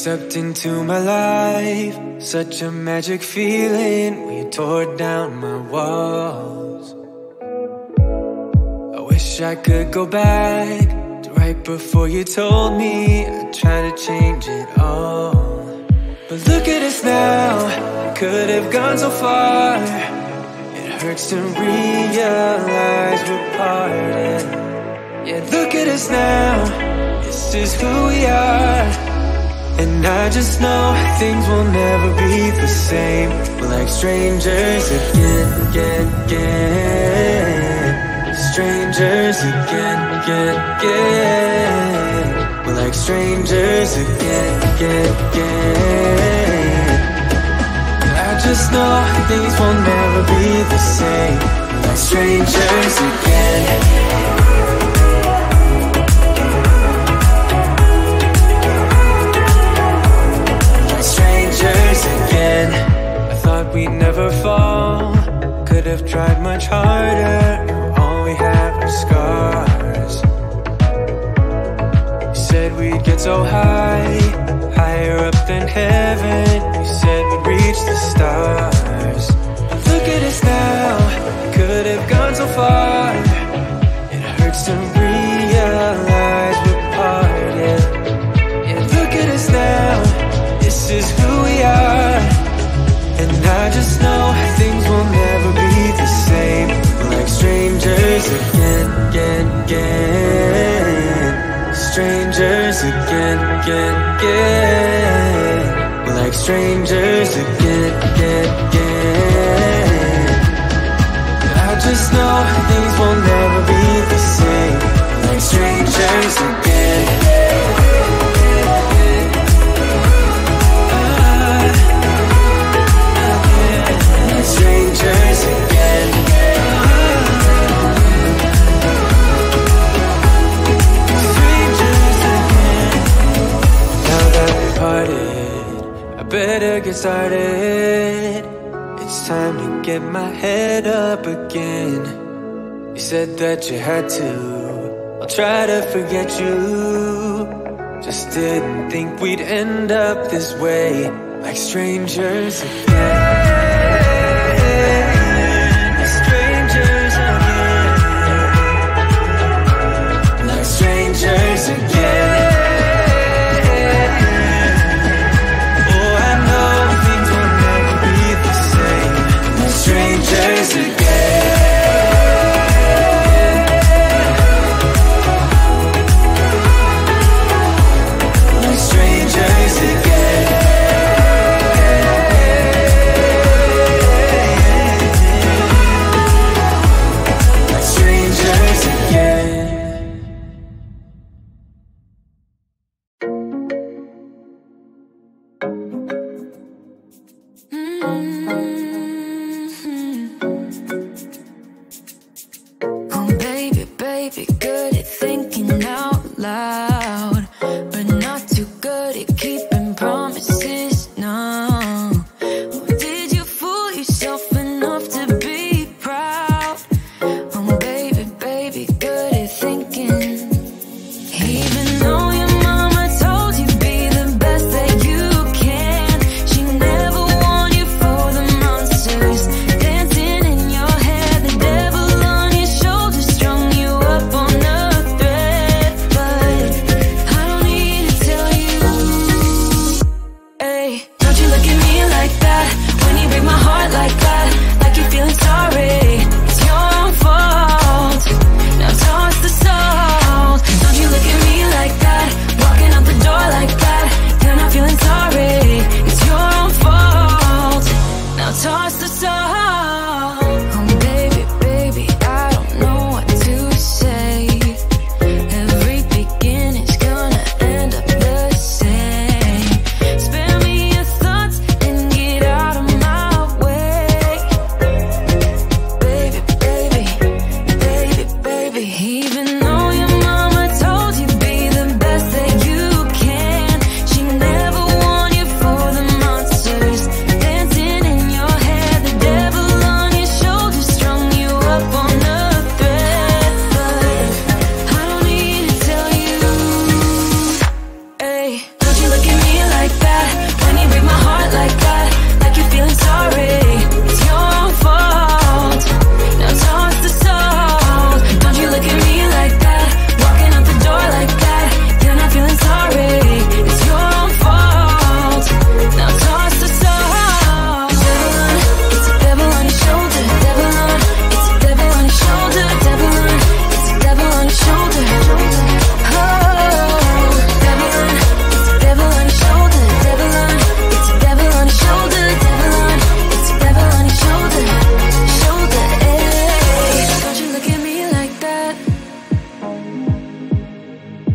stepped into my life, such a magic feeling when you tore down my walls. I wish I could go back to right before you told me I'd try to change it all. But look at us now, I could have gone so far. It hurts to realize we're parted. Yeah, look at us now, this is who we are. And I just know things will never be the same. We're like strangers again. Strangers again. We're like strangers again. I just know things will never be the same. We're like strangers again. Again. I thought we'd never fall, could have tried much harder. Now all we have are scars. You said we'd get so high, higher up than heaven. You said we'd reach the stars. But look at us now, could have gone so far. It hurts to realize we're parted. Yeah, look at us now, this is who we are. And I just know things will never be the same. We're like strangers again. Strangers again. We're like strangers again. I just know things will never be the same. We're like strangers again. Strangers again. Strangers again. Now that we're parted, I better get started. It's time to get my head up again. You said that you had to, I'll try to forget you. Just didn't think we'd end up this way, like strangers again. Strangers again. Oh, I know things will never be the same. Strangers again. Strangers again.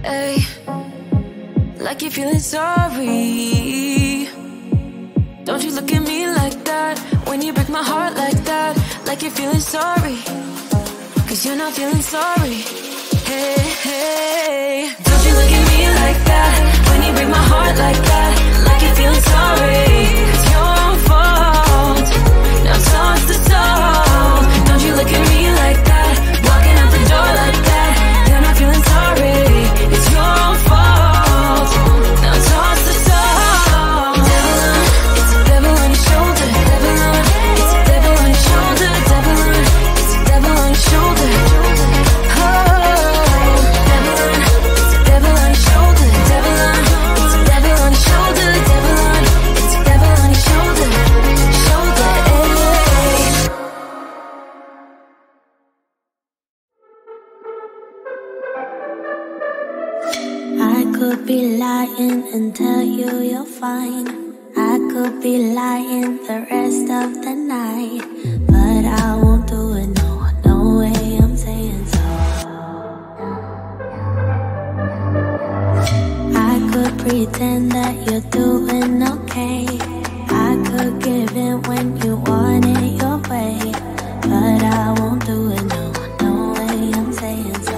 Ay, like you're feeling sorry. Don't you look at me like that when you break my heart like that. Like you're feeling sorry, 'cause you're not feeling sorry. Hey, hey, don't you look at me like that when you break my heart like that. Like you're feeling sorry, it's your own fault. Now toss the soul. Don't you look at me like that, walking out the door like that. You're not feeling sorry, it's your own fault. Now toss the soul. Devil on, it's a devil on your shoulder. Devil on, it's a devil on your shoulder. Devil on, it's a devil on your shoulder. Could be lying and tell you you're fine. I could be lying the rest of the night, but I won't do it, no, no way I'm saying so. I could pretend that you're doing okay. I could give in when you want it your way, but I won't do it, no, no way I'm saying so.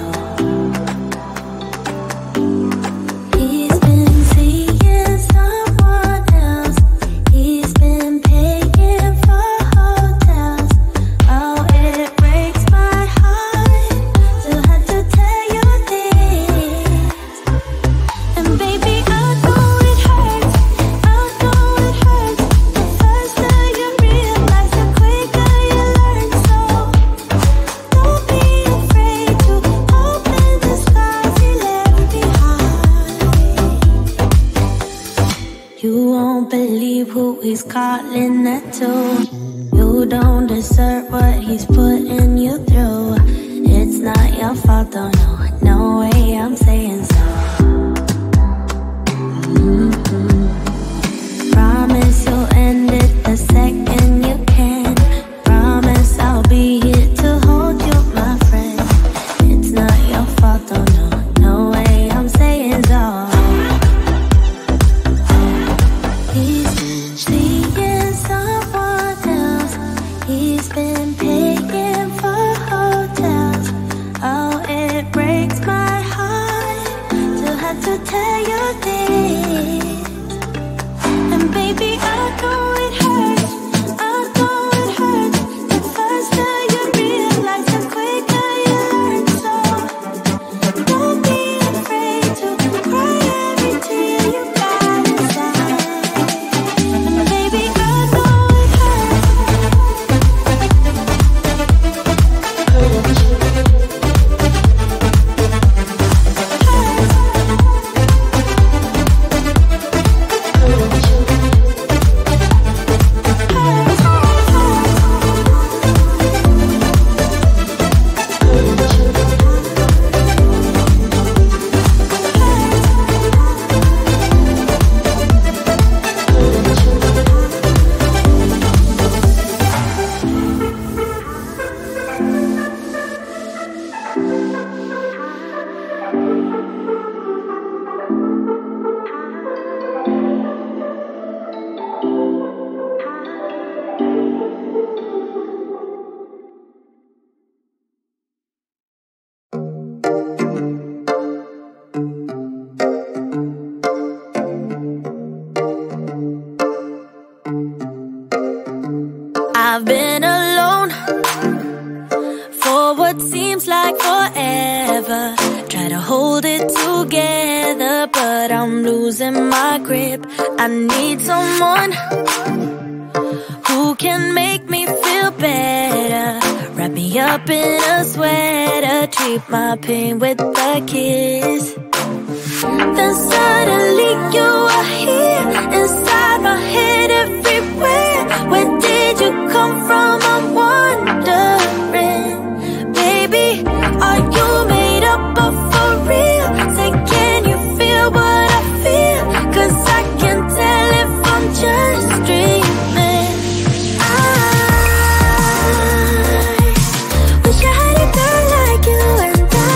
He's calling that too. You don't deserve what he's putting you through. It's not your fault, though, no, no way I'm saying so. Promise you'll end it the second you can. Promise I'll be here to hold you, my friend. It's not your fault, though, no, no way I'm saying so. He's been paying for hotels. Oh, it breaks my heart to have to tell you this. And baby, I know it hurts. I know it hurts. The faster you realize, the quicker you learn. So don't be afraid to cry every tear you got inside. And baby, I know it hurts. I've been alone for what seems like forever. Try to hold it together, but I'm losing my grip. I need someone who can make me feel better. Wrap me up in a sweater, treat my pain with a kiss. Then suddenly you are here, inside my head everywhere. Where did you come from? I'm wondering. Baby, are you made up of for real? Say, can you feel what I feel? 'Cause I can tell if I'm just dreaming. I wish I had a girl like you, and I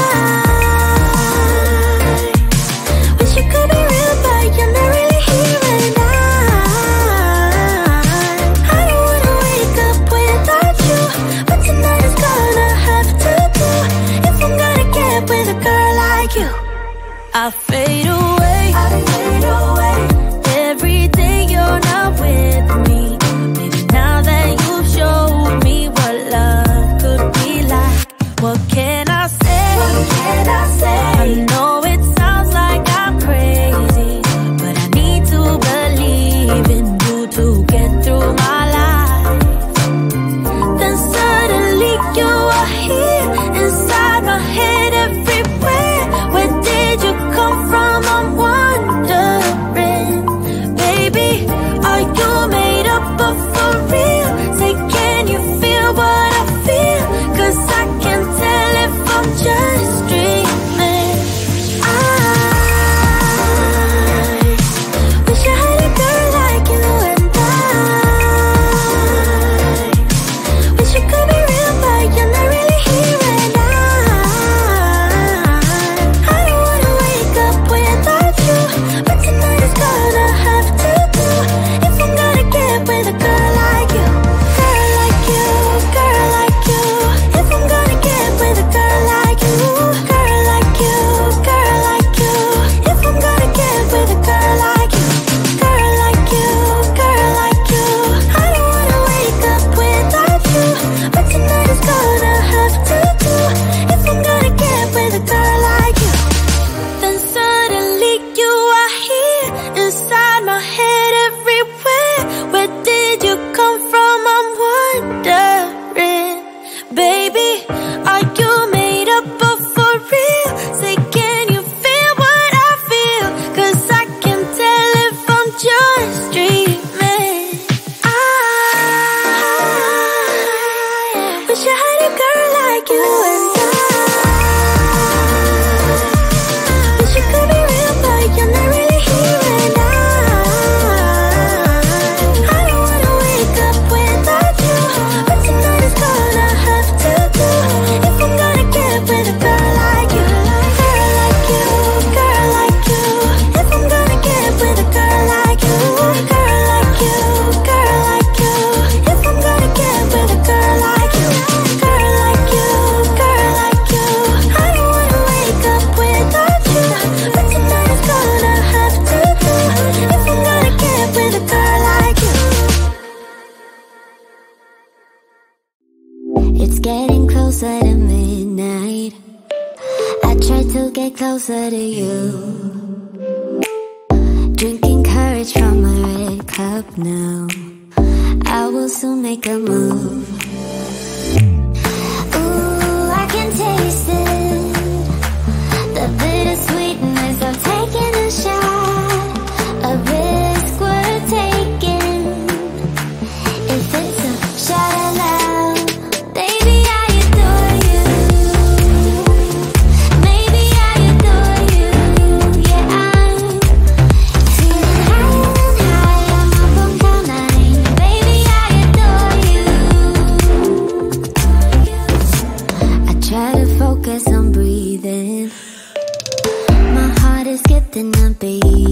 I fade away, every day you're not with me. Maybe now that you've showed me what love could be like, what can I say? I know it sounds like I'm crazy, but I need to believe in you to get through my life. Then suddenly you are here, inside my head, everywhere. Where did you come from? I'm wondering, baby, are you made up of for real? Say, can you feel what I feel? 'Cause I can tell if I'm just dreaming. I wish I had a girl like you, and I wish you could be real, but you're not really here. And I don't wanna wake up without you, but tonight is gonna have to do if I'm gonna get with a girl like you, girl like you, girl like you. If I'm gonna get with a girl like you, girl like you, girl like you. If I'm gonna get with a girl like you, girl like you, girl like you. I don't wanna wake up without you, but tonight is gonna have to do if I'm gonna get with a girl like you. Then suddenly you are here, inside my head, everywhere. Where did you come from? I'm wondering, baby, are you made up of for real? Say, can you feel what I feel? 'Cause I can tell if I'm just dreaming. I wish I had a girl like you, and I wish you could be real, but you're not really here. And I don't wanna wake up without you, but tonight is gonna have to do if I'm gonna get with a girl like you, girl like you, girl like you. If I'm gonna get with a girl like you, girl like you, girl like you. If I'm gonna get with a girl like you, girl like you, girl like you. I don't wanna wake up without you, but tonight is gonna have to do if I'm gonna get with a girl like you. It's getting closer to midnight. I try to get closer to you. Drinking courage from a red cup now. I will soon make a move. Ooh, I can taste it, the bittersweetness of taking a shot, a risk worth taking. If it's a shot of love, baby, I adore you. Maybe I adore you. Yeah, I'm feeling high, I'm up on cloud nine. Baby, I adore you. I try to focus on breathing. My heart is skipping a beat.